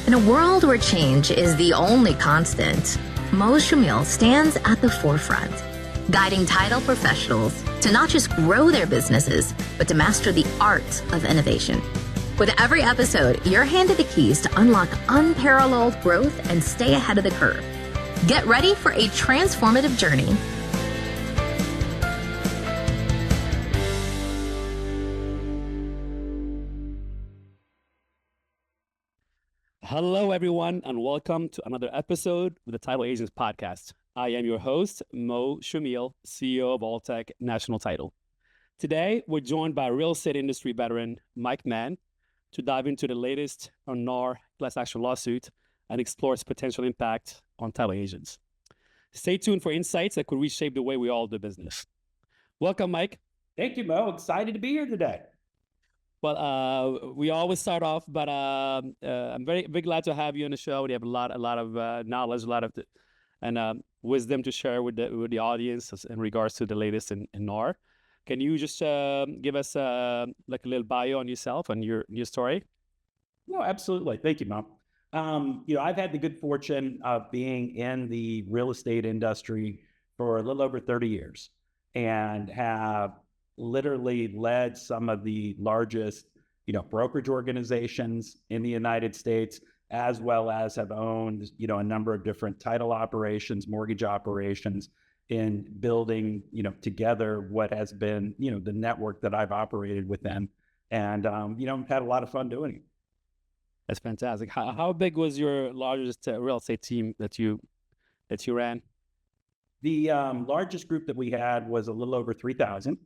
In a world where change is the only constant, Choumil stands at the forefront, guiding title professionals to not just grow their businesses, but to master the art of innovation. With every episode, you're handed the keys to unlock unparalleled growth and stay ahead of the curve. Get ready for a transformative journey. Hello, everyone, and welcome to another episode of the Title Agents Podcast. I am your host, Choumil, CEO of Alltech National Title. Today, we're joined by real estate industry veteran Mike Mahon to dive into the latest on NAR class action lawsuit and explore its potential impact on title agents. Stay tuned for insights that could reshape the way we all do business. Welcome, Mike. Thank you, Mo. Excited to be here today. Well, we always start off, but I'm very glad to have you on the show. We have a lot of knowledge, a lot of wisdom to share with the audience in regards to the latest in NAR. Can you just give us like a little bio on yourself and your story? No, absolutely. Thank you, Mo. I've had the good fortune of being in the real estate industry for a little over 30 years and have literally led some of the largest, brokerage organizations in the United States, as well as have owned, a number of different title operations, mortgage operations in building, together what has been, the network that I've operated within and, had a lot of fun doing it. That's fantastic. How big was your largest real estate team that you ran? The largest group that we had was a little over 3,000.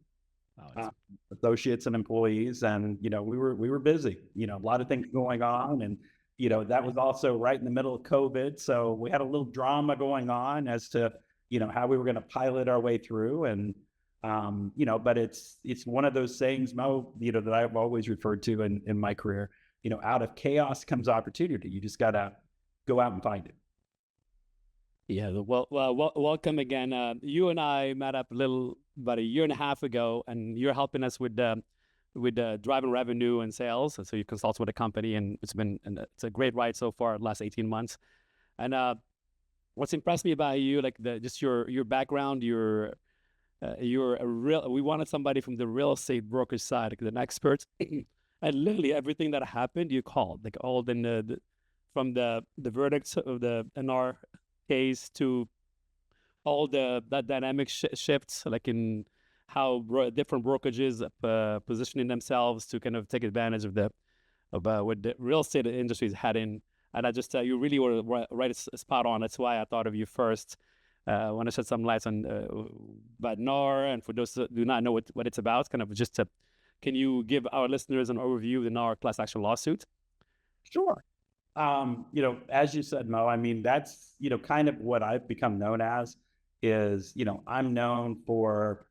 Associates and employees, and we were busy. A lot of things going on, and that was also right in the middle of COVID, so we had a little drama going on as to how we were going to pilot our way through, and but it's one of those sayings, Mo, that I've always referred to in my career. Out of chaos comes opportunity. You just gotta go out and find it. Yeah, well, welcome again. You and I met up about a year and a half ago, and you're helping us with driving revenue and sales. And so you consult with a company, and it's a great ride so far, the last 18 months. And what's impressed me about you, like just your background, you're we wanted somebody from the real estate brokerage side, like an expert, and literally everything that happened, you called, like all from the verdicts of the NAR case to all that dynamic shifts, like in how different brokerages positioning themselves to kind of take advantage of what the real estate industry is heading. And I just you really were right spot on. That's why I thought of you first. I want to shed some lights on about NAR, and for those that do not know what it's about, kind of just can you give our listeners an overview of the NAR class action lawsuit? Sure. As you said, Mo, I mean, that's, kind of what I've become known as is, I'm known for,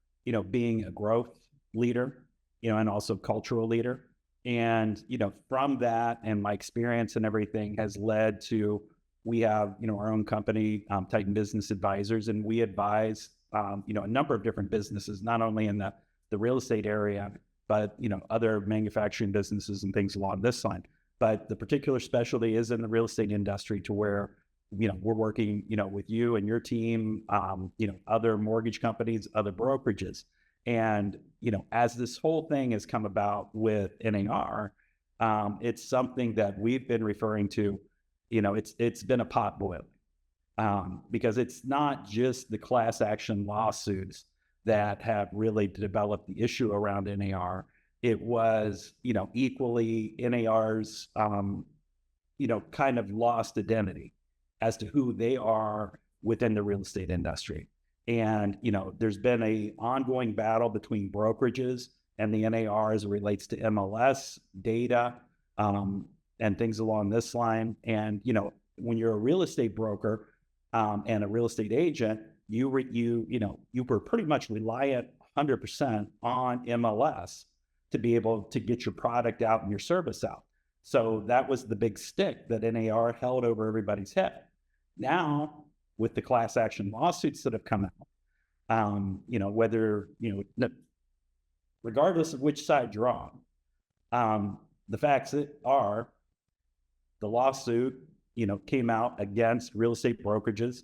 being a growth leader, and also cultural leader. And, from that and my experience and everything has led to, we have, our own company, Titan Business Advisors, and we advise, a number of different businesses, not only in the real estate area, but, other manufacturing businesses and things along this line. But the particular specialty is in the real estate industry, to where, we're working, with you and your team, other mortgage companies, other brokerages. And, as this whole thing has come about with NAR, it's something that we've been referring to, it's been a pot boiling, because it's not just the class action lawsuits that have really developed the issue around NAR. It was, equally NAR's, kind of lost identity as to who they are within the real estate industry. And, there's been an ongoing battle between brokerages and the NAR as it relates to MLS data, and things along this line. And, when you're a real estate broker, and a real estate agent, you were pretty much reliant 100% on MLS to be able to get your product out and your service out. So that was the big stick that NAR held over everybody's head. Now, with the class action lawsuits that have come out, whether, regardless of which side you're on, the facts are the lawsuit, came out against real estate brokerages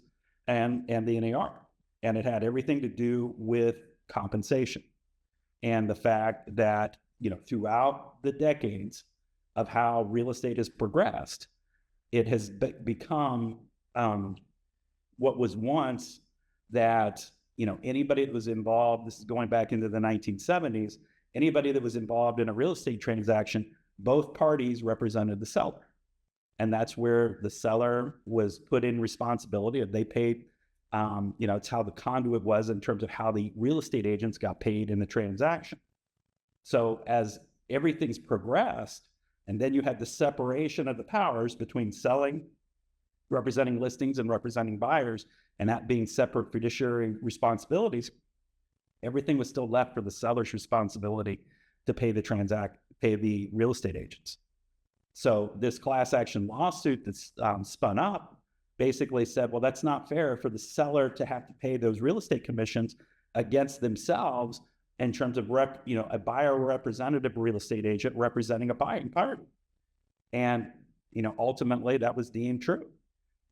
and the NAR. And it had everything to do with compensation and the fact that, throughout the decades of how real estate has progressed, it has become what was once that, anybody that was involved, this is going back into the 1970s, anybody that was involved in a real estate transaction, both parties represented the seller. And that's where the seller was put in responsibility. If they paid, it's how the conduit was in terms of how the real estate agents got paid in the transaction. So as everything's progressed, and then you had the separation of the powers between selling, representing listings, and representing buyers, and that being separate fiduciary responsibilities, everything was still left for the seller's responsibility to pay the real estate agents. So this class action lawsuit that's spun up basically said, well, that's not fair for the seller to have to pay those real estate commissions against themselves in terms of a buyer representative real estate agent representing a buying party. And ultimately that was deemed true.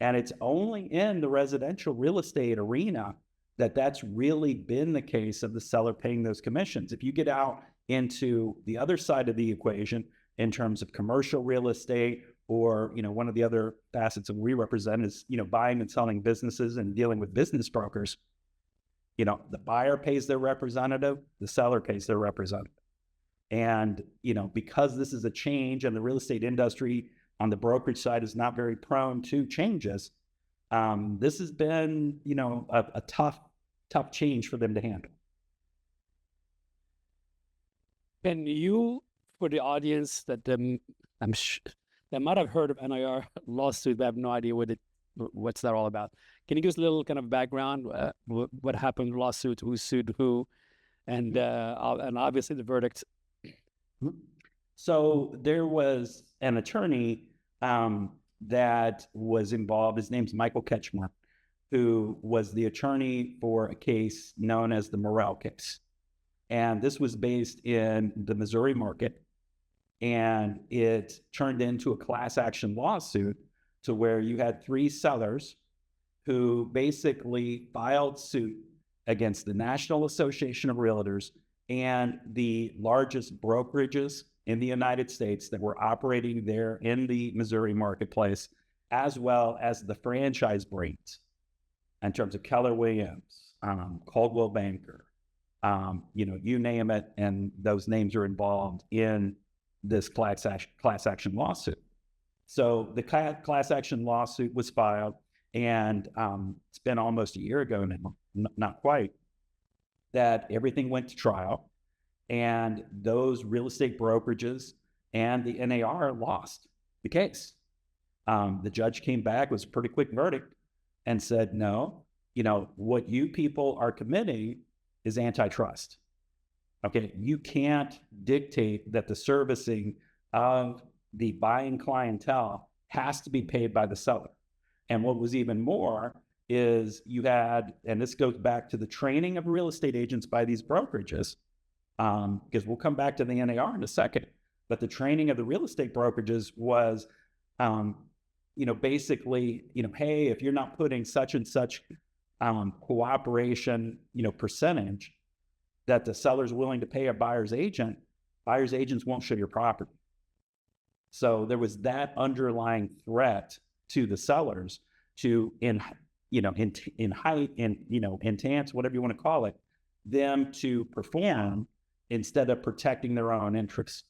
And it's only in the residential real estate arena that that's really been the case of the seller paying those commissions. If you get out into the other side of the equation in terms of commercial real estate, or one of the other facets that we represent is buying and selling businesses and dealing with business brokers, the buyer pays their representative, the seller pays their representative. And because this is a change, and the real estate industry on the brokerage side is not very prone to changes, this has been a tough change for them to handle. Can you, for the audience that that might have heard of NAR lawsuit but have no idea what's that all about, can you give us a little kind of background? What happened in the lawsuit? Who sued who? And obviously the verdict. So there was an attorney that was involved. His name's Michael Ketchmer, who was the attorney for a case known as the Morrell case. And this was based in the Missouri market. And it turned into a class action lawsuit to where you had 3 sellers who basically filed suit against the National Association of REALTORS and the largest brokerages in the United States that were operating there in the Missouri marketplace, as well as the franchise brands in terms of Keller Williams, Coldwell Banker, you name it, and those names are involved in this class action lawsuit. So the class action lawsuit was filed, and it's been almost a year ago now, not quite, that everything went to trial, and those real estate brokerages and the NAR lost the case. The judge came back, it was a pretty quick verdict, and said, no, what you people are committing is antitrust. Okay, you can't dictate that the servicing of the buying clientele has to be paid by the seller. And what was even more is you had, and this goes back to the training of real estate agents by these brokerages, because we'll come back to the NAR in a second, but the training of the real estate brokerages was, basically, hey, if you're not putting such and such cooperation, percentage that the seller's willing to pay a buyer's agents won't show your property. So there was that underlying threat to the sellers to enhance, whatever you want to call it, them to perform instead of protecting their own interests.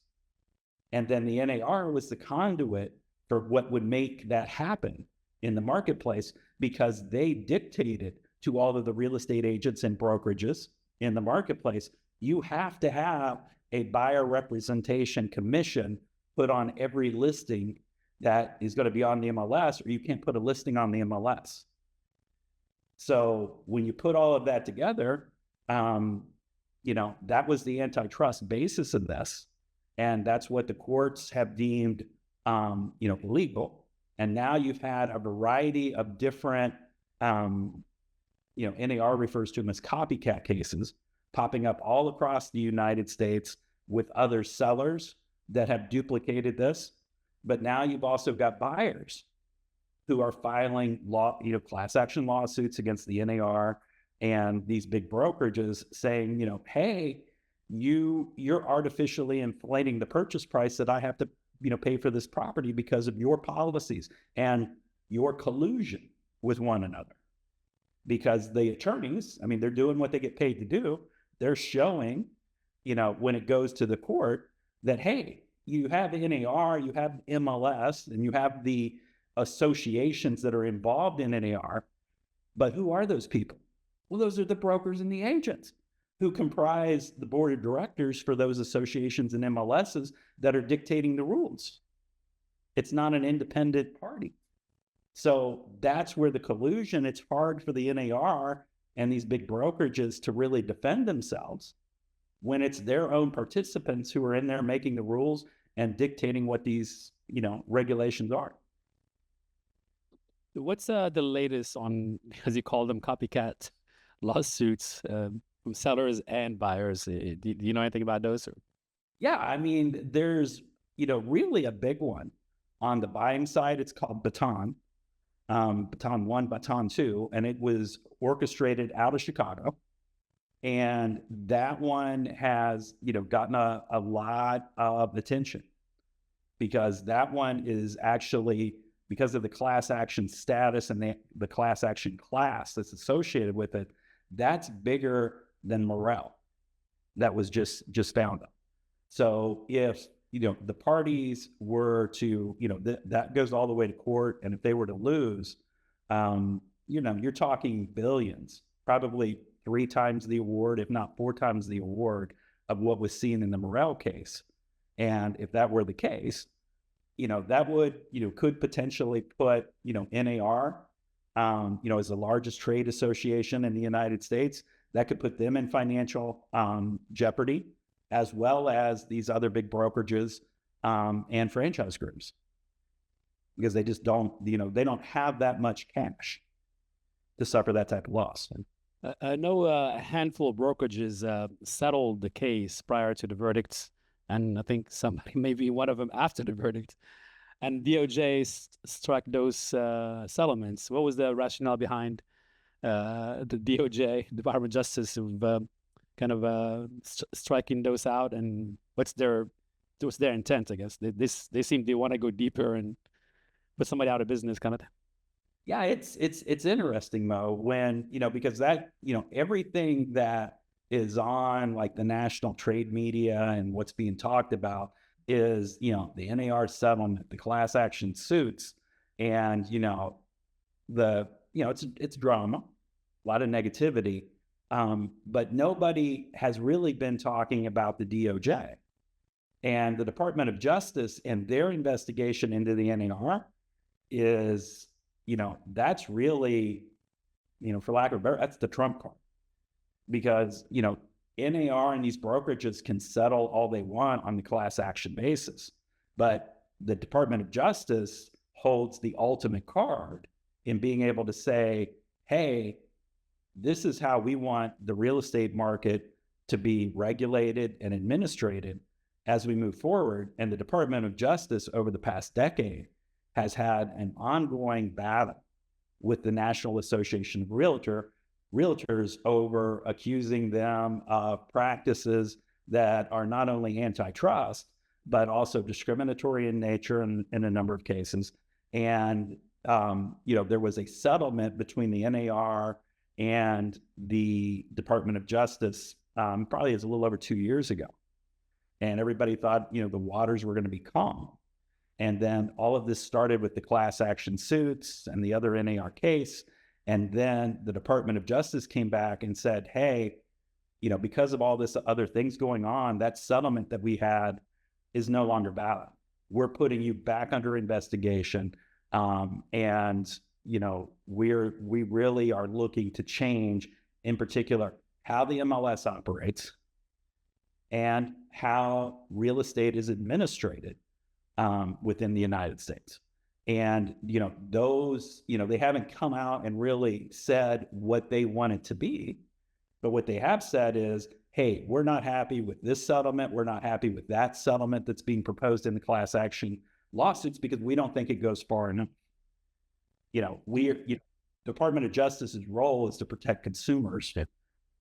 And then the NAR was the conduit for what would make that happen in the marketplace, because they dictated to all of the real estate agents and brokerages in the marketplace, you have to have a buyer representation commission put on every listing that is going to be on the MLS, or you can't put a listing on the MLS. So when you put all of that together, that was the antitrust basis of this. And that's what the courts have deemed, illegal. And now you've had a variety of different, NAR refers to them as copycat cases popping up all across the United States with other sellers that have duplicated this. But now you've also got buyers who are filing class action lawsuits against the NAR and these big brokerages saying, hey, you're artificially inflating the purchase price that I have to, pay for this property because of your policies and your collusion with one another. Because the attorneys, they're doing what they get paid to do. They're showing, when it goes to the court that, hey, you have NAR, you have MLS, and you have the associations that are involved in NAR. But who are those people? Well, those are the brokers and the agents who comprise the board of directors for those associations and MLSs that are dictating the rules. It's not an independent party. So that's where the collusion, it's hard for the NAR and these big brokerages to really defend themselves when it's their own participants who are in there making the rules and dictating what these, regulations are. What's the latest on, as you call them, copycat lawsuits from sellers and buyers? Do you know anything about those? Or? Yeah, there's, really a big one on the buying side. It's called Baton 1, Baton 2, and it was orchestrated out of Chicago. And that one has, gotten a lot of attention because that one is actually, because of the class action status and the class action class that's associated with it, that's bigger than Morel that was just found up. So if, the parties were to, that goes all the way to court. And if they were to lose, you're talking billions, probably 3 times the award, if not 4 times the award of what was seen in the Morel case. And if that were the case, that would, could potentially put, NAR, as the largest trade association in the United States, that could put them in financial jeopardy, as well as these other big brokerages and franchise groups, because they just don't, they don't have that much cash to suffer that type of loss. I know a handful of brokerages settled the case prior to the verdicts, and I think somebody may be one of them after the verdict. And DOJ struck those settlements. What was the rationale behind the DOJ, Department of Justice, of kind of striking those out? And what's their intent? I guess they seem they want to go deeper and put somebody out of business, kind of. Yeah, it's interesting, Mo, when, because that, everything that is on like the national trade media and what's being talked about is, the NAR settlement, the class action suits, and, it's drama, a lot of negativity, but nobody has really been talking about the DOJ and the Department of Justice and their investigation into the NAR is, that's really, for lack of a better, that's the trump card, because, NAR and these brokerages can settle all they want on the class action basis, but the Department of Justice holds the ultimate card in being able to say, hey, this is how we want the real estate market to be regulated and administrated as we move forward. And the Department of Justice over the past decade has had an ongoing battle with the National Association of Realtors over accusing them of practices that are not only antitrust, but also discriminatory in nature in a number of cases. And, there was a settlement between the NAR and the Department of Justice, probably is a little over 2 years ago. And everybody thought, the waters were going to be calm. And then all of this started with the class action suits and the other NAR case. And then the Department of Justice came back and said, hey, because of all this other things going on, that settlement that we had is no longer valid. We're putting you back under investigation. And, we really are looking to change, in particular, how the MLS operates and how real estate is administrated within the United States. And, those, they haven't come out and really said what they want it to be. But what they have said is, hey, we're not happy with this settlement. We're not happy with that settlement that's being proposed in the class action lawsuits because we don't think it goes far enough. Department of Justice's role is to protect consumers,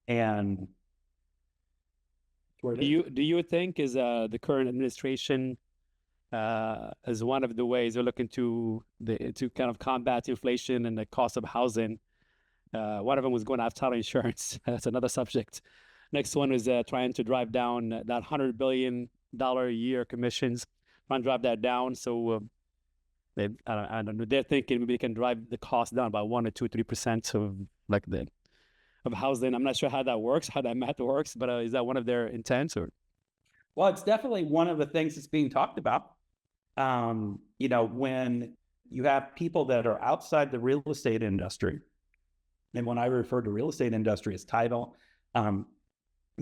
and do you think is the current administration as one of the ways they're looking to kind of combat inflation and the cost of housing? One of them was going after title insurance. That's another subject. Next one is trying to drive down that $100 billion a year commissions, trying to drive that down. So I don't know. They're thinking maybe they can drive the cost down by 1 or 2 or 3% of housing. I'm not sure how that works, how that math works, but is that one of their intents? Or? Well, it's definitely one of the things that's being talked about. When you have people that are outside the real estate industry, and when I refer to real estate industry as title,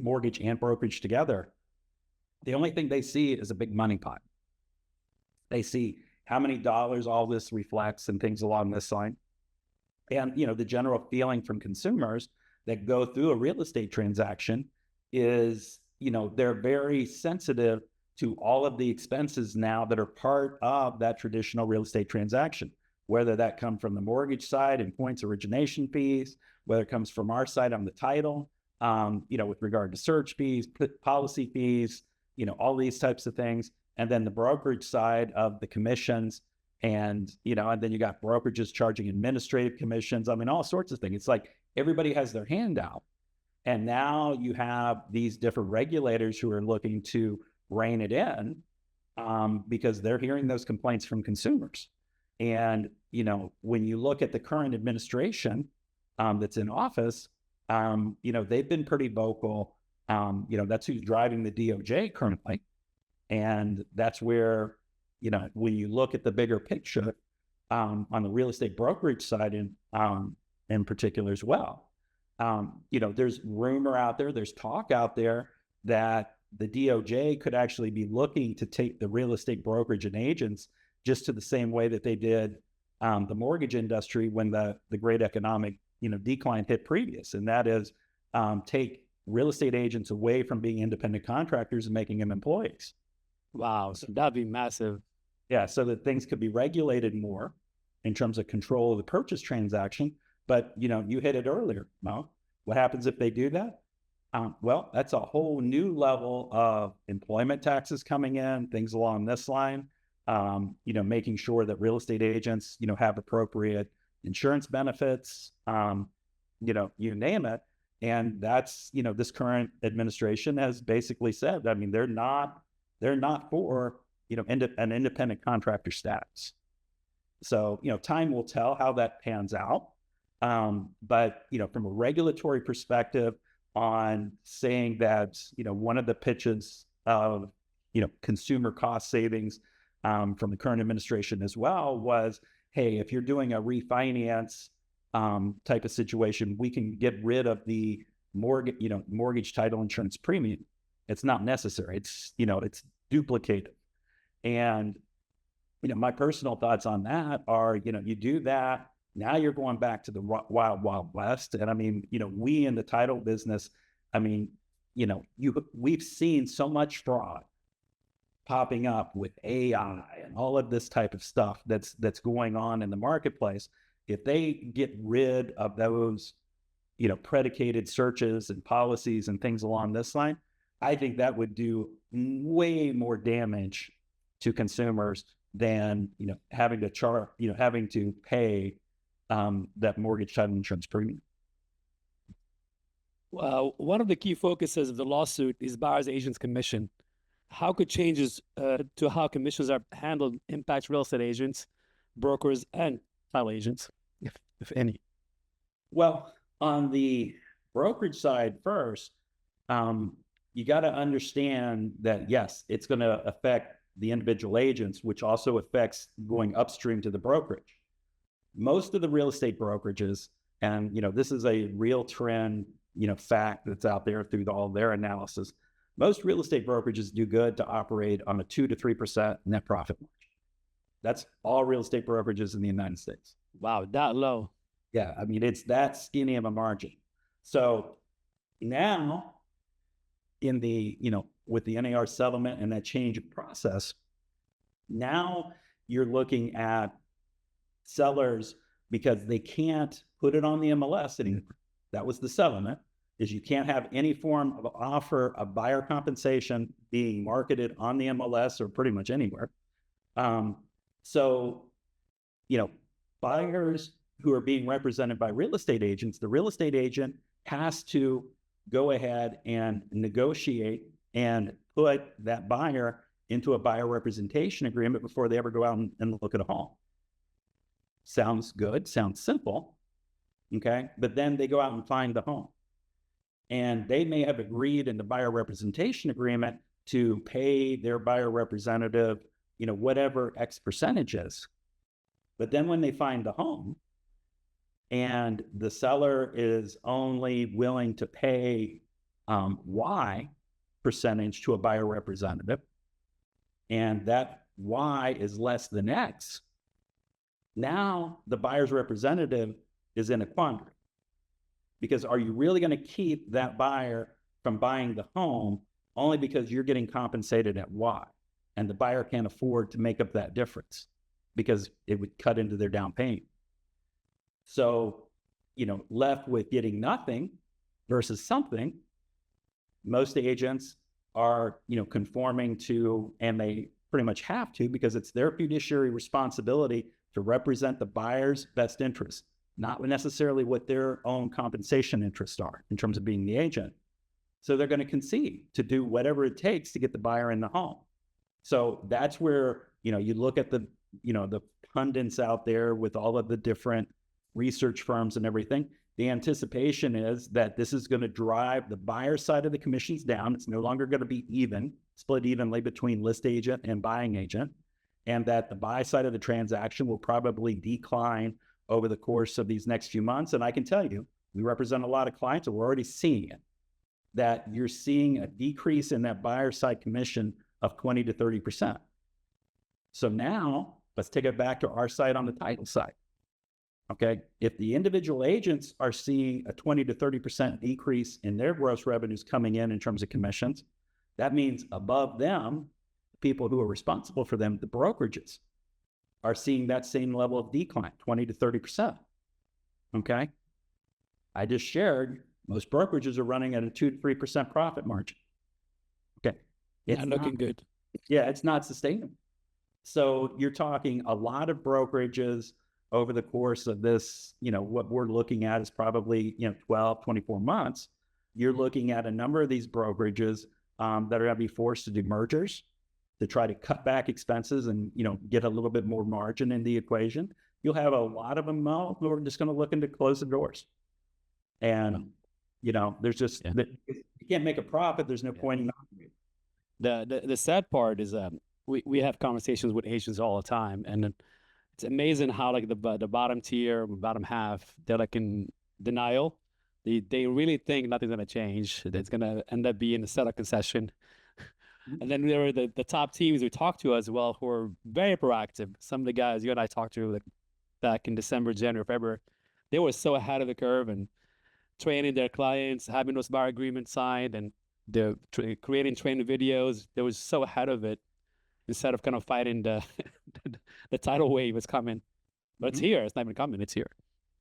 mortgage and brokerage together, the only thing they see is a big money pot. They see how many dollars all this reflects and things along this line. And, the general feeling from consumers that go through a real estate transaction is, they're very sensitive to all of the expenses now that are part of that traditional real estate transaction, whether that come from the mortgage side and points origination fees, whether it comes from our side on the title, with regard to search fees, policy fees, all these types of things. And then the brokerage side of the commissions, and then you got brokerages charging administrative commissions. I mean, all sorts of things. It's like everybody has their hand out. And now you have these different regulators who are looking to rein it in because they're hearing those complaints from consumers. And, when you look at the current administration that's in office, they've been pretty vocal. That's who's driving the DOJ currently. And that's where, when you look at the bigger picture on the real estate brokerage side in particular as well, there's rumor out there, there's talk out there that the DOJ could actually be looking to take the real estate brokerage and agents just to the same way that they did the mortgage industry when the great economic, decline hit previous. And that is take real estate agents away from being independent contractors and making them employees. Wow. So that'd be massive. Yeah. So that things could be regulated more in terms of control of the purchase transaction. But, you hit it earlier, Mo. What happens if they do that? Well, that's a whole new level of employment taxes coming in, things along this line, making sure that real estate agents, have appropriate insurance benefits, you name it. And that's, this current administration has basically said, I mean, they're not for, an independent contractor status. So, time will tell how that pans out. But, from a regulatory perspective on saying that, one of the pitches of, consumer cost savings from the current administration as well was, hey, if you're doing a refinance type of situation, we can get rid of the mortgage title insurance premium. It's not necessary. It's, it's duplicated. And, my personal thoughts on that are, you do that, now you're going back to the wild, wild west. And I mean, we in the title business, I mean, we've seen so much fraud popping up with AI and all of this type of stuff that's going on in the marketplace. If they get rid of those, predicated searches and policies and things along this line, I think that would do way more damage to consumers than, having to pay that mortgage title insurance premium. One of the key focuses of the lawsuit is buyer's agent's commission. How could changes to how commissions are handled impact real estate agents, brokers, and title agents, if any? Well, on the brokerage side first, you got to understand that, yes, it's going to affect the individual agents, which also affects going upstream to the brokerage. Most of the real estate brokerages, and this is a real trend, fact that's out there through all their analysis. Most real estate brokerages do good to operate on a 2 to 3% net profit margin. That's all real estate brokerages in the United States. Wow, that low. Yeah, I mean, it's that skinny of a margin. So now in the, with the NAR settlement and that change of process, Now you're looking at sellers because they can't put it on the MLS anymore. That was the settlement, is you can't have any form of offer of buyer compensation being marketed on the MLS or pretty much anywhere. So, buyers who are being represented by real estate agents, the real estate agent has to go ahead and negotiate and put that buyer into a buyer representation agreement before they ever go out and look at a home. Sounds good, sounds simple, okay? But then they go out and find the home. And they may have agreed in the buyer representation agreement to pay their buyer representative, whatever X percentage is. But then when they find the home and the seller is only willing to pay Y percentage to a buyer representative, and that Y is less than X, now the buyer's representative is in a quandary. Because are you really going to keep that buyer from buying the home only because you're getting compensated at Y? And the buyer can't afford to make up that difference because it would cut into their down payment. So, left with getting nothing versus something, most agents are, conforming to, and they pretty much have to, because it's their fiduciary responsibility to represent the buyer's best interest, not necessarily what their own compensation interests are in terms of being the agent. So they're going to concede to do whatever it takes to get the buyer in the home. So that's where, you look at the, the pundits out there with all of the different research firms and everything. The anticipation is that this is going to drive the buyer side of the commissions down. It's no longer going to be split evenly between list agent and buying agent, and that the buy side of the transaction will probably decline over the course of these next few months. And I can tell you, we represent a lot of clients and we're already seeing it, that you're seeing a decrease in that buyer side commission of 20 to 30%. So now let's take it back to our side on the title side. Okay. If the individual agents are seeing a 20 to 30% decrease in their gross revenues coming in terms of commissions, that means above them, people who are responsible for them, the brokerages, are seeing that same level of decline, 20 to 30%. Okay. I just shared most brokerages are running at a 2 to 3% profit margin. Okay. It's not looking good. Yeah, it's not sustainable. So you're talking a lot of brokerages over the course of this, what we're looking at is probably, 12, 24 months. You're looking at a number of these brokerages that are going to be forced to do mergers to try to cut back expenses and, get a little bit more margin in the equation. You'll have a lot of them who are just going to look into close the doors. And, there's just, you can't make a profit. There's no point in the sad part is we have conversations with agents all the time, and it's amazing how like the bottom tier, bottom half, they're like in denial. They really think nothing's gonna change. It's gonna end up being a seller concession. And then there are the top teams who talk to as well, who are very proactive. Some of the guys you and I talked to like back in December, January, February, they were so ahead of the curve and training their clients, having those buyer agreements signed, and they're creating training videos. They were so ahead of it instead of kind of fighting the tidal wave is coming. But it's here. It's not even coming. It's here.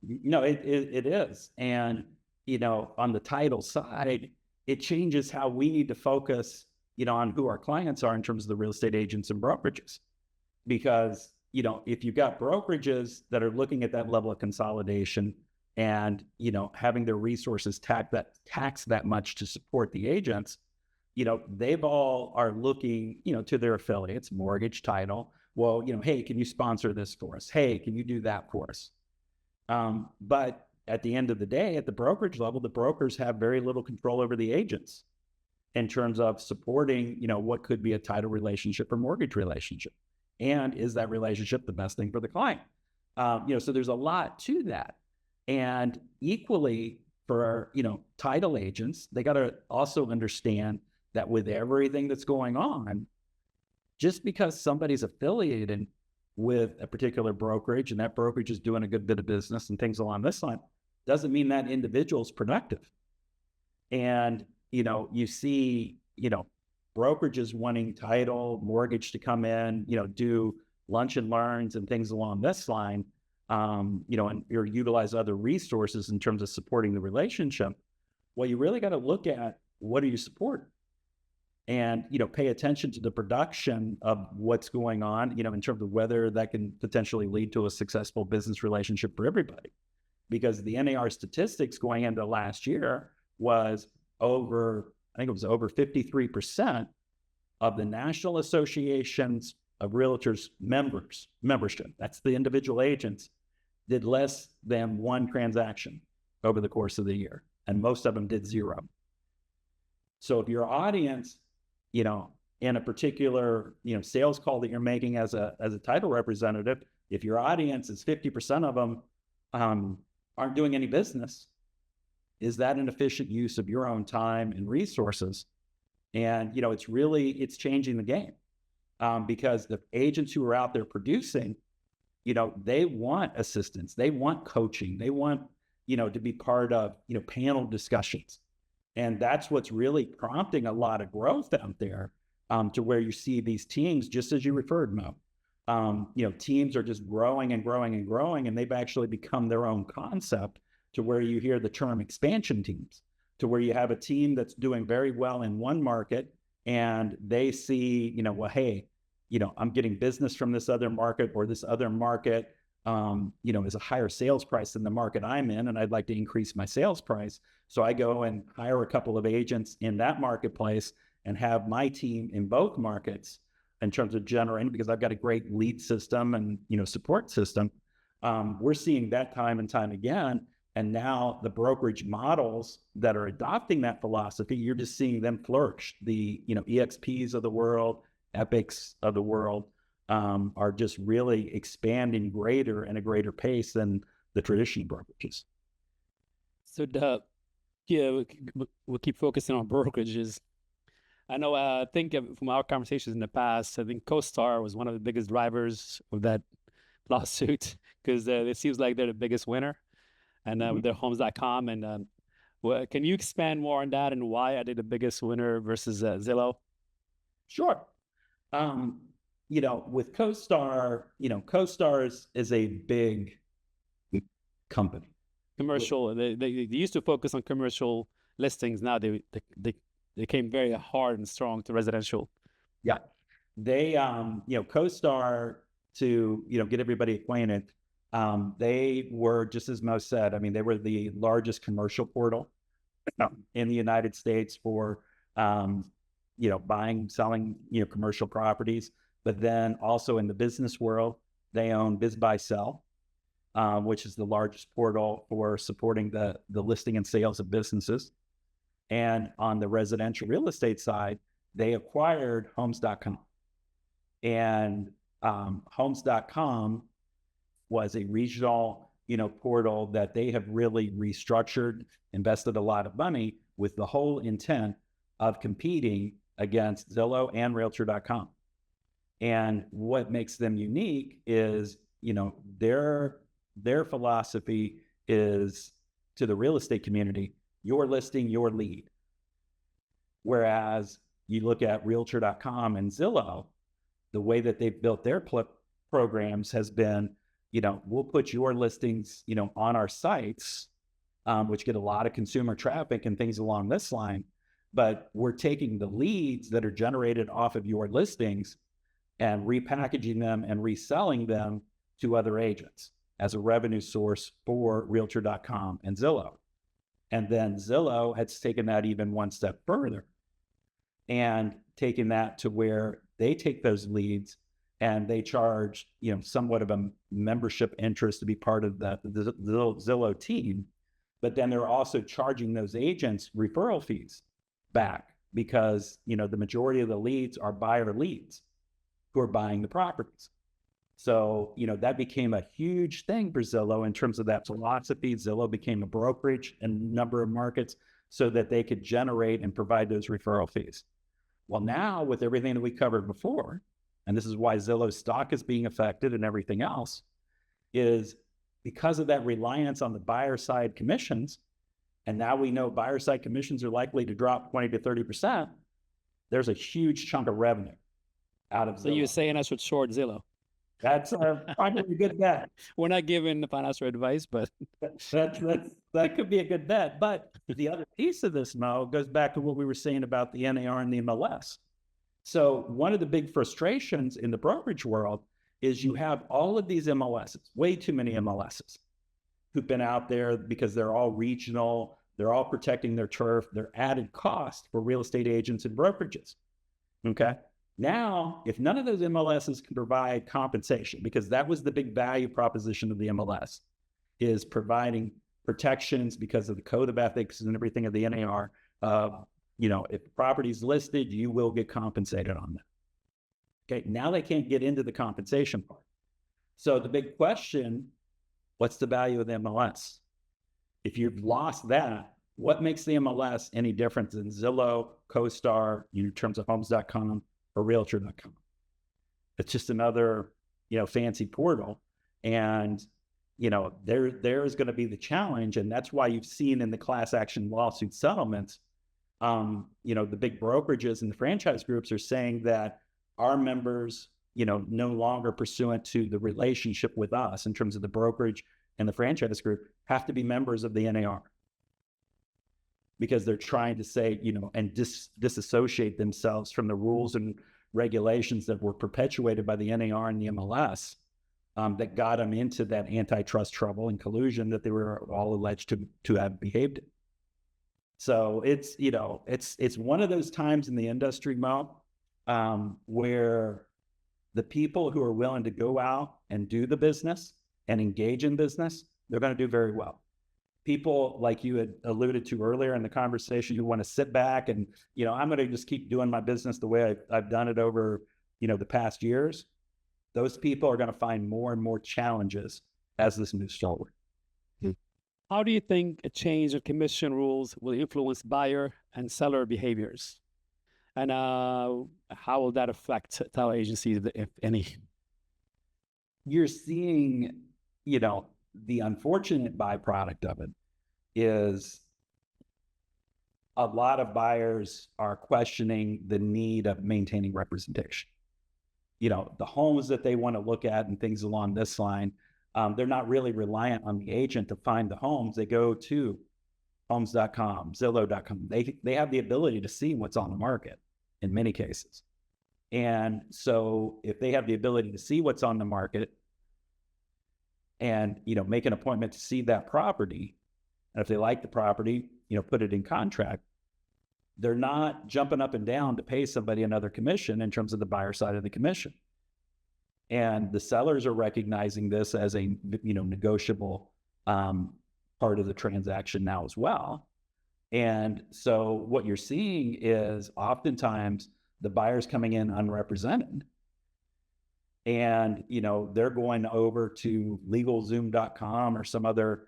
No, it is. And, on the title side, it changes how we need to focus, on who our clients are in terms of the real estate agents and brokerages. Because, if you've got brokerages that are looking at that level of consolidation and, having their resources tax that much to support the agents, they've all are looking, to their affiliates, mortgage, title. Well, hey, can you sponsor this for us? Hey, can you do that for us? But at the end of the day, at the brokerage level, the brokers have very little control over the agents in terms of supporting, what could be a title relationship or mortgage relationship. And is that relationship the best thing for the client? So there's a lot to that. And equally for, title agents, they got to also understand that with everything that's going on, just because somebody's affiliated with a particular brokerage and that brokerage is doing a good bit of business and things along this line, doesn't mean that individual is productive. And, you see, brokerages wanting title, mortgage to come in, do lunch and learns and things along this line, or utilize other resources in terms of supporting the relationship. Well, you really got to look at what do you support, and pay attention to the production of what's going on, in terms of whether that can potentially lead to a successful business relationship for everybody. Because the NAR statistics going into last year was over 53% of the National Associations of Realtors membership, that's the individual agents, did less than one transaction over the course of the year. And most of them did zero. So if your audience, in a particular, sales call that you're making as a title representative, if your audience is 50% of them aren't doing any business, is that an efficient use of your own time and resources? And, it's changing the game, because the agents who are out there producing, they want assistance, they want coaching, they want, to be part of, panel discussions. And that's what's really prompting a lot of growth out there, to where you see these teams, just as you referred, Mo. Teams are just growing and growing and growing, and they've actually become their own concept, to where you hear the term expansion teams, to where you have a team that's doing very well in one market, and they see, well, hey, I'm getting business from this other market, or this other market, is a higher sales price than the market I'm in, and I'd like to increase my sales price. So I go and hire a couple of agents in that marketplace and have my team in both markets in terms of generating, because I've got a great lead system and, support system. We're seeing that time and time again. And now the brokerage models that are adopting that philosophy, you're just seeing them flourish. The, EXPs of the world, Epics of the world, are just really expanding greater and a greater pace than the traditional brokerages. So we'll keep focusing on brokerages. I know, I think from our conversations in the past, I think CoStar was one of the biggest drivers of that lawsuit, because it seems like they're the biggest winner, and with their homes.com. And can you expand more on that, and why are they the biggest winner versus Zillow? Sure. With CoStar, CoStar is a big company. Commercial. They used to focus on commercial listings. Now they came very hard and strong to residential. Yeah. They, CoStar, to, get everybody acquainted, they were, just as Mo said, they were the largest commercial portal in the United States for, buying, selling, commercial properties. But then also in the business world, they own Biz Buy Sell, which is the largest portal for supporting the listing and sales of businesses. And on the residential real estate side, they acquired Homes.com. And Homes.com was a regional, portal that they have really restructured, invested a lot of money with the whole intent of competing against Zillow and Realtor.com. And what makes them unique is, their philosophy is, to the real estate community, your listing, your lead. Whereas you look at Realtor.com and Zillow, the way that they've built their programs has been, we'll put your listings, on our sites, which get a lot of consumer traffic and things along this line. But we're taking the leads that are generated off of your listings and repackaging them and reselling them to other agents as a revenue source for Realtor.com and Zillow. And then Zillow has taken that even one step further and taken that to where they take those leads and they charge, somewhat of a membership interest to be part of the Zillow team. But then they're also charging those agents referral fees back, because, the majority of the leads are buyer leads who are buying the properties. So, that became a huge thing for Zillow in terms of that philosophy. Zillow became a brokerage in a number of markets so that they could generate and provide those referral fees. Well, now with everything that we covered before, and this is why Zillow's stock is being affected and everything else, is because of that reliance on the buyer side commissions. And now we know buyer side commissions are likely to drop 20 to 30%. there's a huge chunk of revenue out of Zillow. So you're saying I should short Zillow? That's probably a good bet. We're not giving financial advice, but that could be a good bet. But the other piece of this, Mo, goes back to what we were saying about the NAR and the MLS. So one of the big frustrations in the brokerage world is you have all of these MLSs, way too many MLSs, who've been out there because they're all regional, they're all protecting their turf, they're added cost for real estate agents and brokerages. Okay. Now, if none of those MLSs can provide compensation, because that was the big value proposition of the MLS, is providing protections because of the code of ethics and everything of the NAR. If the property's listed, you will get compensated on that. Okay, now they can't get into the compensation part. So the big question, what's the value of the MLS? If you've lost that, what makes the MLS any different than Zillow, CoStar, in terms of homes.com or realtor.com? It's just another, fancy portal. And, there's going to be the challenge. And that's why you've seen in the class action lawsuit settlements, the big brokerages and the franchise groups are saying that our members, no longer pursuant to the relationship with us in terms of the brokerage and the franchise group, have to be members of the NAR, because they're trying to say, and disassociate themselves from the rules and regulations that were perpetuated by the NAR and the MLS, that got them into that antitrust trouble and collusion that they were all alleged to have behaved in. So it's one of those times in the industry, Mo, where the people who are willing to go out and do the business and engage in business, they're going to do very well. People like you had alluded to earlier in the conversation, who want to sit back and, I'm going to just keep doing my business the way I've done it over, the past years. Those people are going to find more and more challenges as this moves forward. How do you think a change of commission rules will influence buyer and seller behaviors? And how will that affect title agencies, if any? You're seeing, the unfortunate byproduct of it is a lot of buyers are questioning the need of maintaining representation. The homes that they want to look at and things along this line, they're not really reliant on the agent to find the homes. They go to homes.com, Zillow.com. They have the ability to see what's on the market in many cases. And so if they have the ability to see what's on the market and, make an appointment to see that property, and if they like the property, put it in contract, they're not jumping up and down to pay somebody another commission in terms of the buyer side of the commission. And the sellers are recognizing this as a, negotiable part of the transaction now as well. And so what you're seeing is oftentimes the buyer's coming in unrepresented, and, they're going over to LegalZoom.com or some other,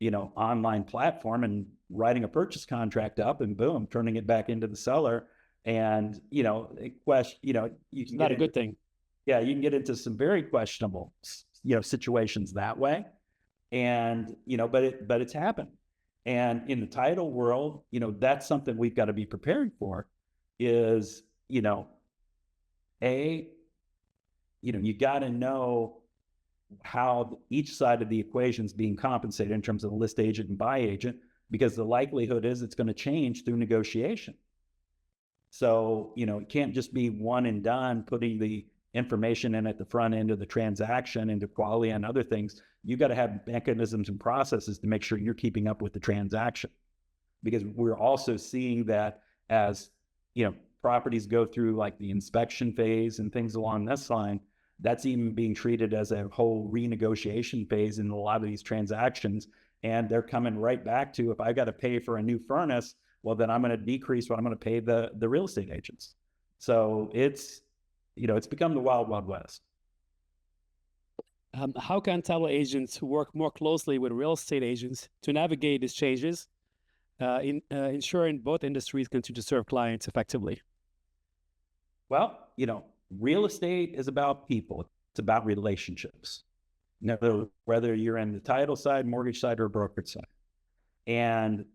online platform and writing a purchase contract up, and boom, turning it back into the seller. And, you can Not a good thing. Yeah, you can get into some very questionable, situations that way. And, but it's happened. And in the title world, that's something we've got to be prepared for is, you got to know how each side of the equation is being compensated in terms of the list agent and buy agent, because the likelihood is it's going to change through negotiation. So, it can't just be one and done, putting the information in at the front end of the transaction into quality and other things. You've got to have mechanisms and processes to make sure you're keeping up with the transaction, because we're also seeing that as, properties go through like the inspection phase and things along this line, that's even being treated as a whole renegotiation phase in a lot of these transactions. And they're coming right back to, if I got to pay for a new furnace, well, then I'm going to decrease what I'm going to pay the real estate agents. So it's become the wild, wild west. How can title agents work more closely with real estate agents to navigate these changes, ensuring both industries continue to serve clients effectively? Well, real estate is about people. It's about relationships. Whether you're in the title side, mortgage side, or brokerage side. And,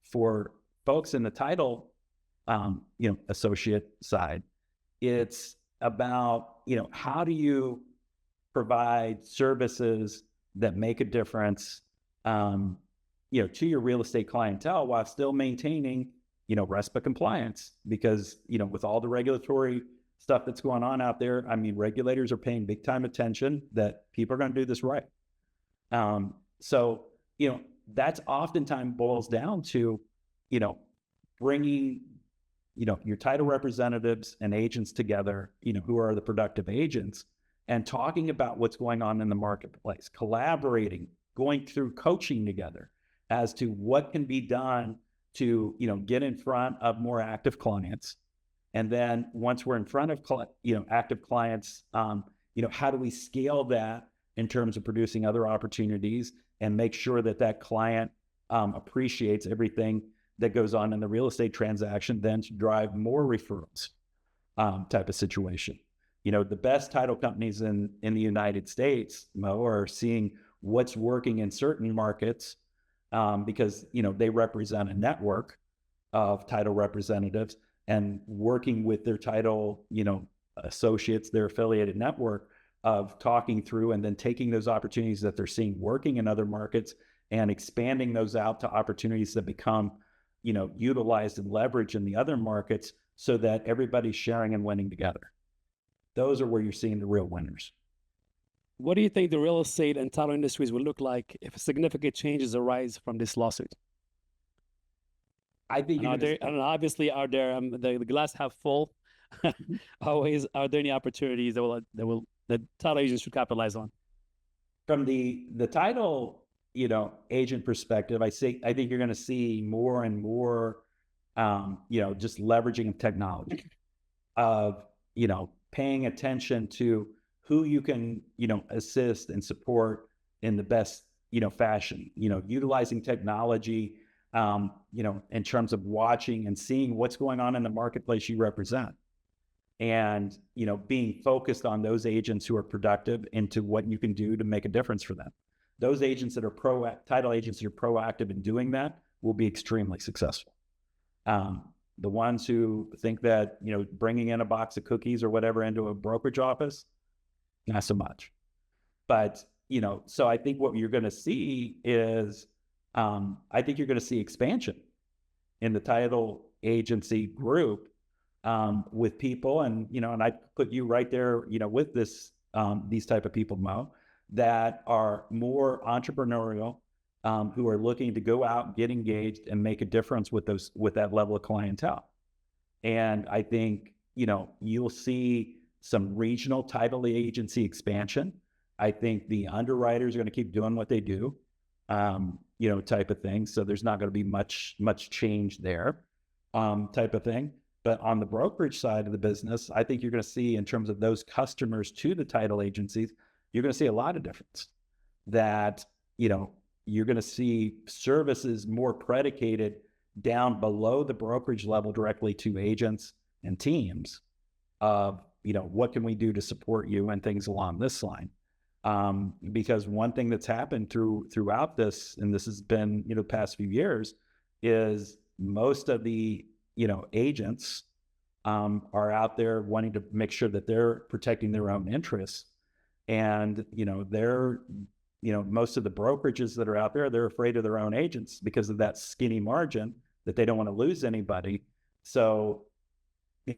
for folks in the title associate side. It's about, how do you provide services that make a difference, to your real estate clientele while still maintaining, RESPA compliance, because, with all the regulatory stuff that's going on out there, I mean, regulators are paying big time attention that people are going to do this right. So, that's oftentimes boils down to, bringing, your title representatives and agents together, who are the productive agents, and talking about what's going on in the marketplace, collaborating, going through coaching together as to what can be done to, get in front of more active clients. And then once we're in front of, active clients, how do we scale that in terms of producing other opportunities and make sure that that client appreciates everything that goes on in the real estate transaction, then to drive more referrals type of situation. The best title companies in the United States, Mo, are seeing what's working in certain markets because, they represent a network of title representatives, and working with their title, associates, their affiliated network, of talking through and then taking those opportunities that they're seeing working in other markets and expanding those out to opportunities that become, utilized and leveraged in the other markets, so that everybody's sharing and winning together. Those are where you're seeing the real winners. What do you think the real estate and title industries will look like if significant changes arise from this lawsuit? I think obviously, are there the glass half full? Always, are there any opportunities that title agents should capitalize on? From the title, agent perspective, I think you're going to see more and more, just leveraging of technology, of, paying attention to who you can, assist and support in the best, fashion, utilizing technology, in terms of watching and seeing what's going on in the marketplace you represent. And, being focused on those agents who are productive into what you can do to make a difference for them. Those agents that are title agents that are proactive in doing that will be extremely successful. The ones who think that, bringing in a box of cookies or whatever into a brokerage office, not so much. But, so I think what you're going to see is, I think you're going to see expansion in the title agency group, with people, and, and I put you right there, with these type of people, Mo, that are more entrepreneurial, who are looking to go out, get engaged, and make a difference with that level of clientele. And I think, you'll see some regional title agency expansion. I think the underwriters are going to keep doing what they do, type of thing. So there's not going to be much change there, type of thing. But on the brokerage side of the business, I think you're going to see, in terms of those customers to the title agencies, you're going to see a lot of difference. That, you're going to see services more predicated down below the brokerage level directly to agents and teams of, what can we do to support you and things along this line. Because one thing that's happened throughout this, and this has been, the past few years, is most of the, agents are out there wanting to make sure that they're protecting their own interests. And, most of the brokerages that are out there, they're afraid of their own agents because of that skinny margin, that they don't want to lose anybody. So,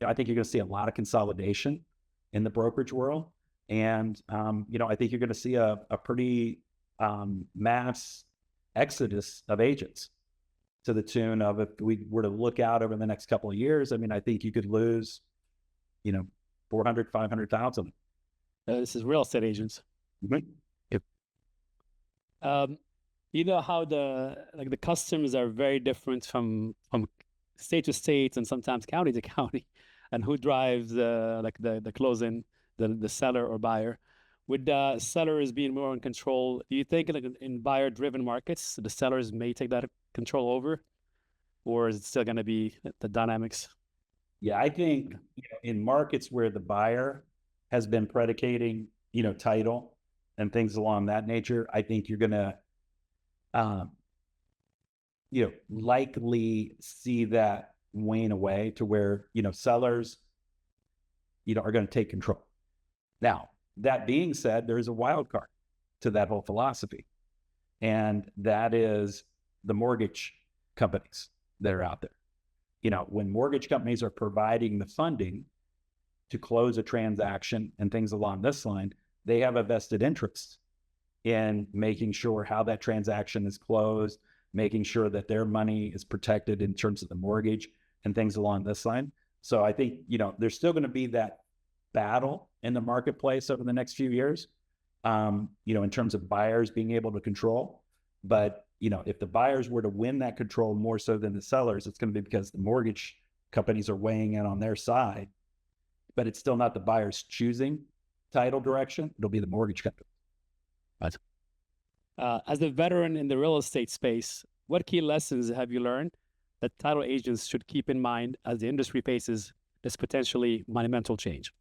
I think you're going to see a lot of consolidation in the brokerage world. And, I think you're going to see a pretty mass exodus of agents, to the tune of, if we were to look out over the next couple of years, I think you could lose, 400, 500,000. This is real estate agents. Mm-hmm. Yep. How the customs are very different from state to state and sometimes county to county, and who drives the closing, the seller or buyer. With sellers being more in control, do you think in buyer-driven markets, the sellers may take that control over, or is it still going to be the dynamics? Yeah, I think, in markets where the buyer has been predicating, title and things along that nature, I think you're going to, likely see that wane away to where, sellers, are going to take control. Now, that being said, there's a wild card to that whole philosophy. And that is the mortgage companies that are out there. When mortgage companies are providing the funding to close a transaction and things along this line, they have a vested interest in making sure how that transaction is closed, making sure that their money is protected in terms of the mortgage and things along this line. So I think, there's still going to be that battle in the marketplace over the next few years, in terms of buyers being able to control. But, if the buyers were to win that control more so than the sellers, it's going to be because the mortgage companies are weighing in on their side, but it's still not the buyers choosing title direction. It'll be the mortgage company. Right. As a veteran in the real estate space, what key lessons have you learned that title agents should keep in mind as the industry faces this potentially monumental change?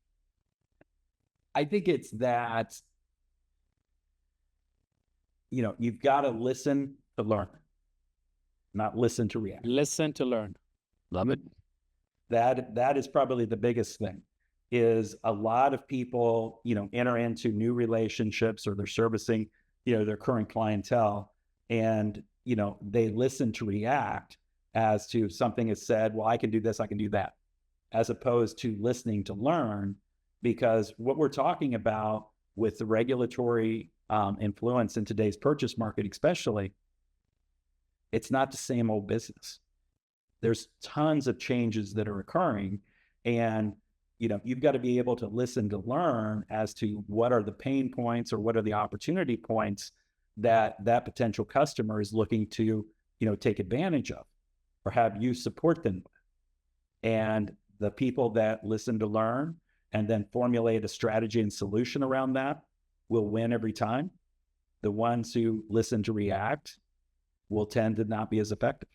I think it's that, you've got to listen to learn, not listen to react. Listen to learn. Love it. That is probably the biggest thing, is a lot of people, enter into new relationships, or they're servicing, their current clientele, and, they listen to react as to something is said, well, I can do this, I can do that, as opposed to listening to learn. Because what we're talking about with the regulatory influence in today's purchase market, especially, it's not the same old business. There's tons of changes that are occurring, and you've got to be able to listen to learn as to what are the pain points or what are the opportunity points that potential customer is looking to take advantage of, or have you support them with. And the people that listen to learn and then formulate a strategy and solution around that will win every time. The ones who listen to react will tend to not be as effective.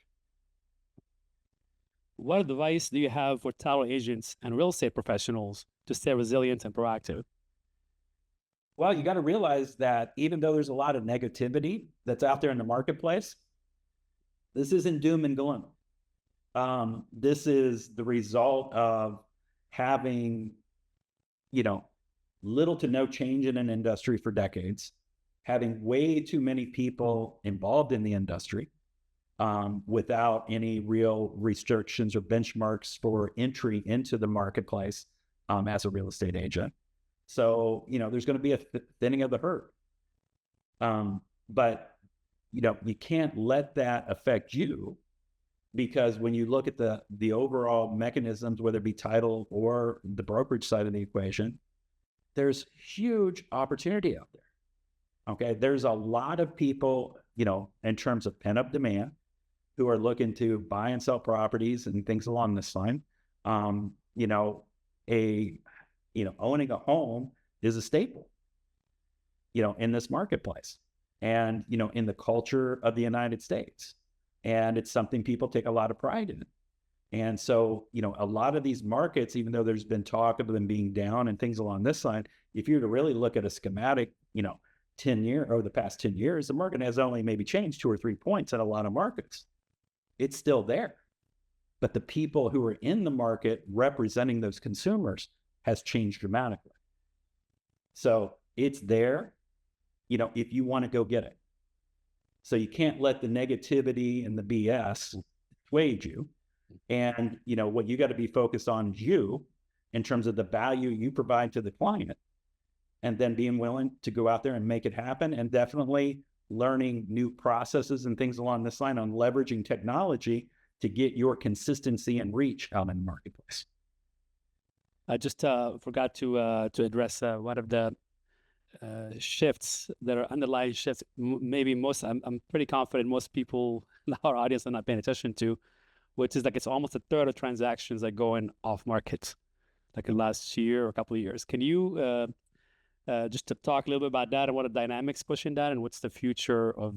What advice do you have for title agents and real estate professionals to stay resilient and proactive? Well, you got to realize that even though there's a lot of negativity that's out there in the marketplace, this isn't doom and gloom. This is the result of having, little to no change in an industry for decades, having way too many people involved in the industry, without any real restrictions or benchmarks for entry into the marketplace as a real estate agent. So, there's going to be a thinning of the herd. But, you can't let that affect you, because when you look at the overall mechanisms, whether it be title or the brokerage side of the equation, there's huge opportunity out there. Okay. There's a lot of people, in terms of pent-up demand, who are looking to buy and sell properties and things along this line. Owning a home is a staple, in this marketplace and, in the culture of the United States. And it's something people take a lot of pride in. And so, a lot of these markets, even though there's been talk of them being down and things along this line, if you were to really look at a schematic, 10-year or the past 10 years, the market has only maybe changed 2 or 3 points in a lot of markets. It's still there. But the people who are in the market representing those consumers has changed dramatically. So it's there, if you want to go get it. So you can't let the negativity and the BS persuade you. And, what you got to be focused on is you, in terms of the value you provide to the client, and then being willing to go out there and make it happen, and definitely learning new processes and things along this line on leveraging technology to get your consistency and reach out in the marketplace. I just forgot to address one of the shifts that are underlying shifts. Maybe I'm pretty confident most people in our audience are not paying attention to, which is like it's almost a third of transactions that go in off market, like in the last year or a couple of years. Can you just to talk a little bit about that and what the dynamics pushing that, and what's the future of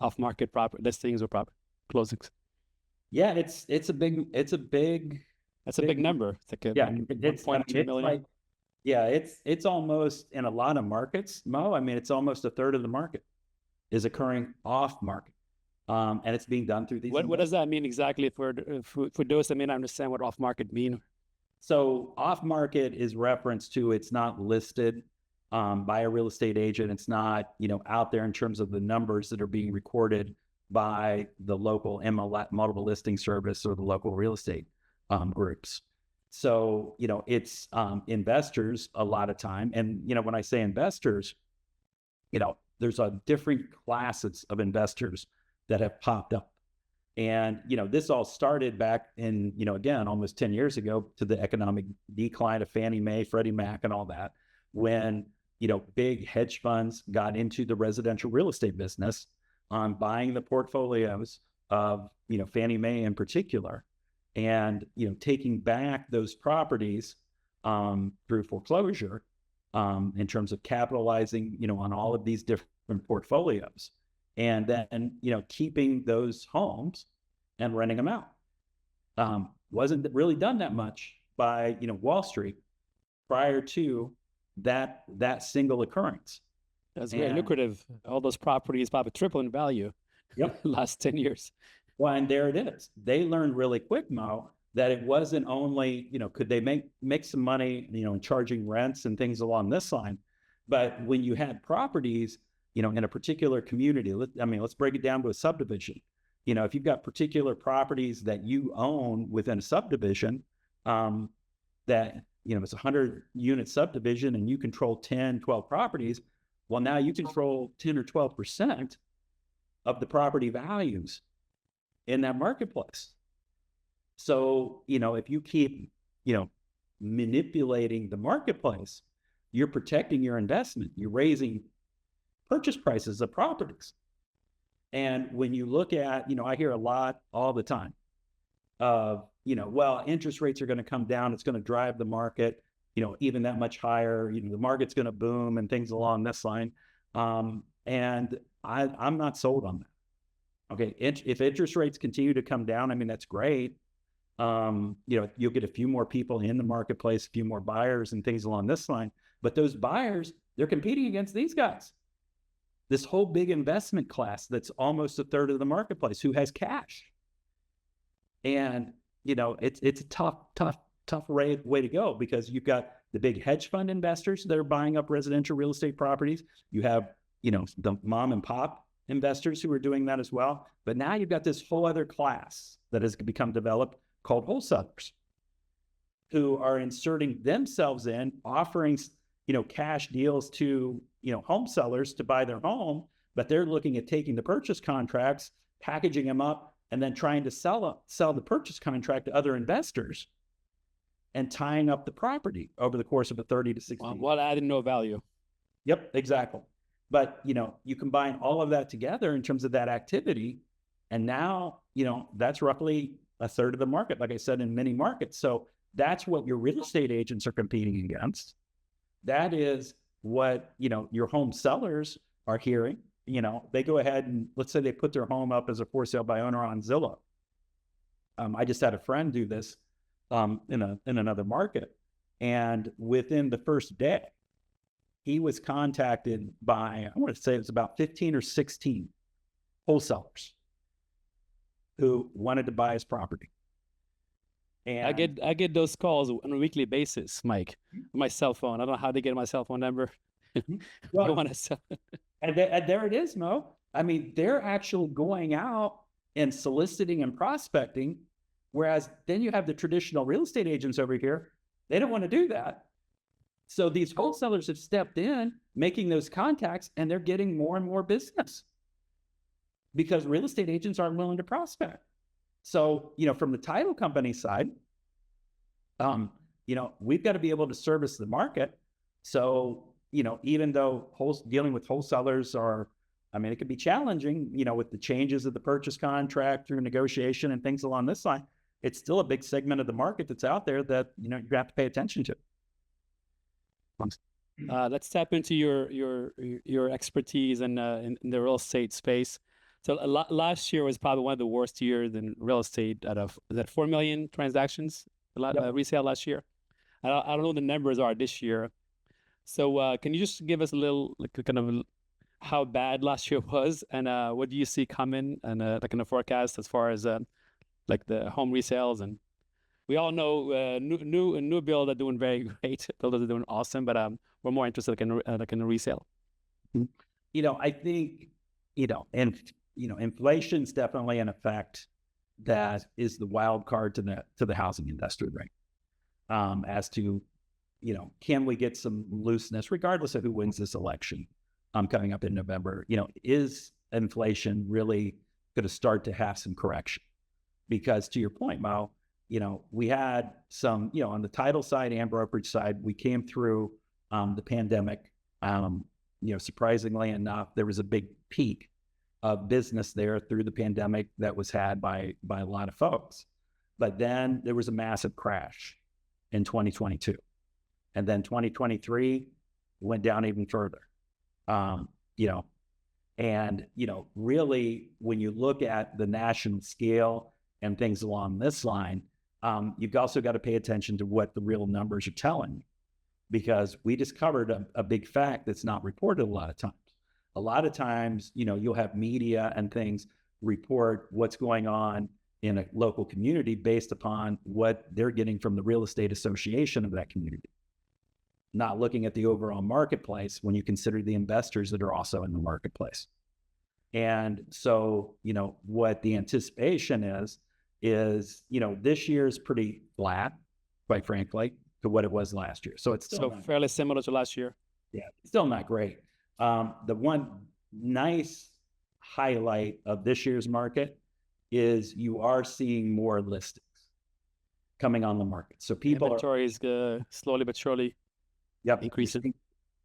off market property listings or property closings? Yeah, it's a big That's a big number. It's like yeah, 1.2 million. It's almost, in a lot of markets, Mo, it's almost a third of the market is occurring off market. And it's being done through these. What does that mean exactly for those that may not understand what off market mean? So off market is reference to it's not listed by a real estate agent. It's not, out there in terms of the numbers that are being recorded by the local multiple listing service or the local real estate groups. So, it's investors a lot of time. And, when I say investors, there's a different classes of investors that have popped up. And, this all started back in, again, almost 10 years ago to the economic decline of Fannie Mae, Freddie Mac, and all that, when, big hedge funds got into the residential real estate business on buying the portfolios of, Fannie Mae in particular, and, taking back those properties through foreclosure in terms of capitalizing, on all of these different portfolios. And then, keeping those homes and renting them out. Wasn't really done that much by, Wall Street prior to that single occurrence. That's very lucrative. All those properties probably triple in value. Yep. Last 10 years. Well, and there it is. They learned really quick, Mo, that it wasn't only, could they make some money, in charging rents and things along this line, but when you had properties, in a particular community, let's break it down to a subdivision. If you've got particular properties that you own within a subdivision, that, it's a 100-unit subdivision and you control 10, 12 properties, well, now you control 10 or 12% of the property values in that marketplace. So, if you keep, manipulating the marketplace, you're protecting your investment. You're raising purchase prices of properties. And when you look at, I hear a lot all the time of, well, interest rates are going to come down. It's going to drive the market, even that much higher. The market's going to boom and things along this line. And I'm not sold on that. Okay. If interest rates continue to come down, that's great. You'll get a few more people in the marketplace, a few more buyers and things along this line. But those buyers, they're competing against these guys. This whole big investment class that's almost a third of the marketplace who has cash. And, it's a tough way to go, because you've got the big hedge fund investors that are buying up residential real estate properties. You have, the mom and pop investors who are doing that as well. But now you've got this whole other class that has become developed called wholesalers, who are inserting themselves in, offering, cash deals to, home sellers to buy their home, but they're looking at taking the purchase contracts, packaging them up, and then trying to sell the purchase contract to other investors and tying up the property over the course of a 30 to 60 years. Well, adding no value. Yep, exactly. But, you combine all of that together in terms of that activity, and now, that's roughly a third of the market, like I said, in many markets. So that's what your real estate agents are competing against. That is what, your home sellers are hearing. They go ahead and let's say they put their home up as a for sale by owner on Zillow. I just had a friend do this in another market. And within the first day, he was contacted by, I want to say it was about 15 or 16 wholesalers who wanted to buy his property. And I get those calls on a weekly basis, Mike, on my cell phone. I don't know how to get my cell phone number. well, I want to sell. and there it is, Mo. They're actually going out and soliciting and prospecting, whereas then you have the traditional real estate agents over here. They don't want to do that. So these wholesalers have stepped in, making those contacts, and they're getting more and more business because real estate agents aren't willing to prospect. So, from the title company side, we've got to be able to service the market. So, even though dealing with wholesalers it can be challenging, with the changes of the purchase contract through negotiation and things along this line, it's still a big segment of the market that's out there that, you have to pay attention to. Let's tap into your expertise in the real estate space. So last year was probably one of the worst years in real estate. Out of that 4 million transactions resale last year. I don't know what the numbers are this year. So can you just give us a little kind of how bad last year was, and what do you see coming, and like in the forecast as far as like the home resales? And we all know new build are doing very great. Builders are doing awesome, but we're more interested like in the resale. I think, inflation's definitely an effect that is the wild card to the housing industry, right? As to, can we get some looseness regardless of who wins this election coming up in November? Is inflation really going to start to have some correction? Because to your point, Mo, we had some, on the title side and brokerage side, we came through the pandemic. Surprisingly enough, there was a big peak of business there through the pandemic that was had by a lot of folks. But then there was a massive crash in 2022. And then 2023 went down even further. Really, when you look at the national scale and things along this line, you've also got to pay attention to what the real numbers are telling you, because we discovered a big fact that's not reported a lot of times. A lot of times, you'll have media and things report what's going on in a local community based upon what they're getting from the real estate association of that community, not looking at the overall marketplace when you consider the investors that are also in the marketplace. And so, what the anticipation is, this year's pretty flat, quite frankly, to what it was last year. So it's still fairly similar to last year. Yeah, still not great. The one nice highlight of this year's market is you are seeing more listings coming on the market. So inventory is slowly but surely increasing.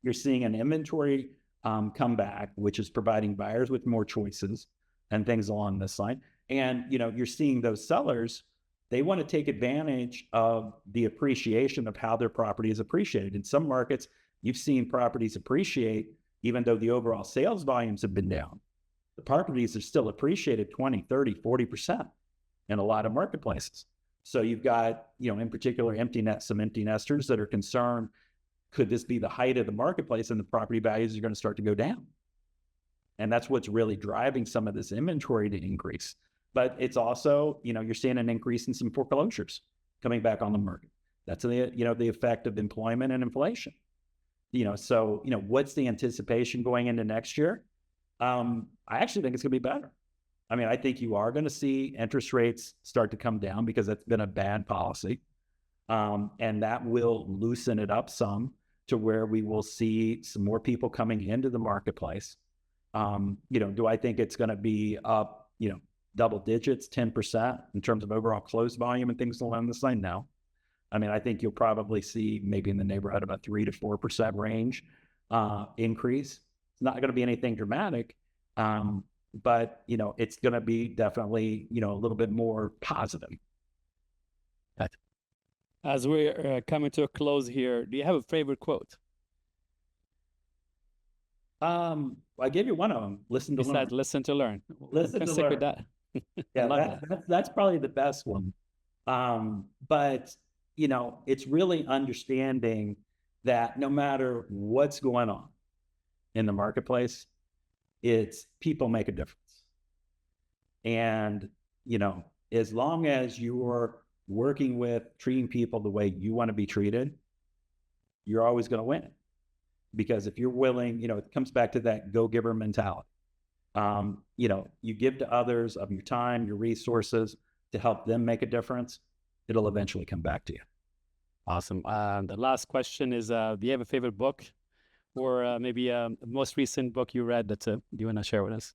You're seeing an inventory come back, which is providing buyers with more choices and things along this line. And, you're seeing those sellers, they want to take advantage of the appreciation of how their property is appreciated. In some markets, you've seen properties appreciate, even though the overall sales volumes have been down. The properties are still appreciated 20, 30, 40% in a lot of marketplaces. So you've got, in particular, some empty nesters that are concerned, could this be the height of the marketplace and the property values are going to start to go down? And that's what's really driving some of this inventory to increase. But it's also, you're seeing an increase in some foreclosures coming back on the market. That's the effect of employment and inflation. So, what's the anticipation going into next year? I actually think it's going to be better. I mean, I think you are going to see interest rates start to come down because that's been a bad policy. And that will loosen it up some to where we will see some more people coming into the marketplace. Do I think it's going to be up, double digits, 10% in terms of overall closed volume and things along this line? No. I mean, I think you'll probably see maybe in the neighborhood of a 3 to 4% range increase. It's not going to be anything dramatic, but it's going to be definitely a little bit more positive. As we're coming to a close here, do you have a favorite quote? I gave you one of them. Listen to learn. Listen to learn. Listen to learn. With that. Yeah, that's probably the best one. But it's really understanding that no matter what's going on in the marketplace, it's people make a difference. And, as long as you're working with treating people the way you want to be treated, you're always going to win. Because if you're willing, it comes back to that go-giver mentality. You give to others of your time, your resources to help them make a difference, it'll eventually come back to you. Awesome. The last question is, do you have a favorite book or maybe a most recent book you read that you want to share with us?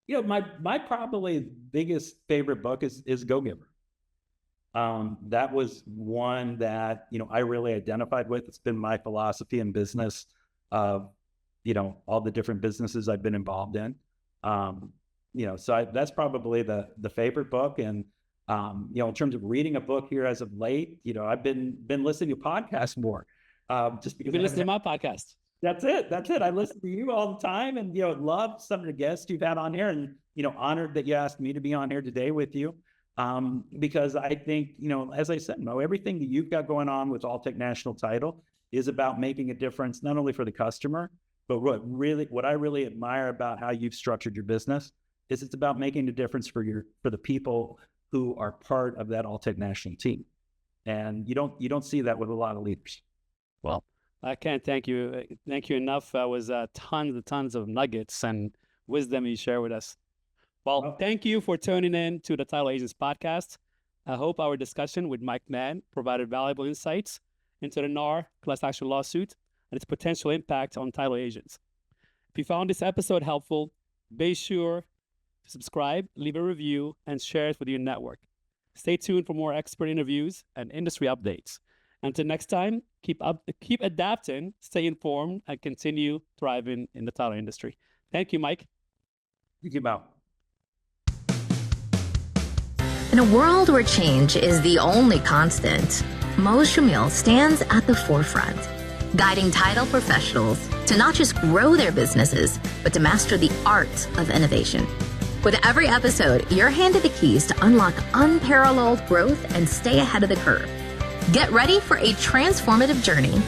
My probably biggest favorite book is Go-Giver. That was one that, I really identified with. It's been my philosophy in business of, all the different businesses I've been involved in. So that's probably the favorite book. And, in terms of reading a book here as of late, I've been listening to podcasts more. Just because you've been listening to my podcast. That's it. I listen to you all the time, and love some of the guests you've had on here, and honored that you asked me to be on here today with you. Because I think, as I said, Mo, everything that you've got going on with Alltech National Title is about making a difference, not only for the customer, But what I really admire about how you've structured your business is it's about making a difference for the people who are part of that Alltech national team. And you don't see that with a lot of leaders. Well, I can't thank you enough. That was tons of nuggets and wisdom you share with us. Well, thank you for tuning in to the Title Agents Podcast. I hope our discussion with Mike Mahon provided valuable insights into the NAR class action lawsuit and its potential impact on title agents. If you found this episode helpful, be sure to subscribe, leave a review, and share it with your network. Stay tuned for more expert interviews and industry updates. Until next time, keep adapting, stay informed, and continue thriving in the title industry. Thank you, Mike. Thank you, Mo. In a world where change is the only constant, Choumil stands at the forefront, guiding title professionals to not just grow their businesses, but to master the art of innovation. With every episode, you're handed the keys to unlock unparalleled growth and stay ahead of the curve. Get ready for a transformative journey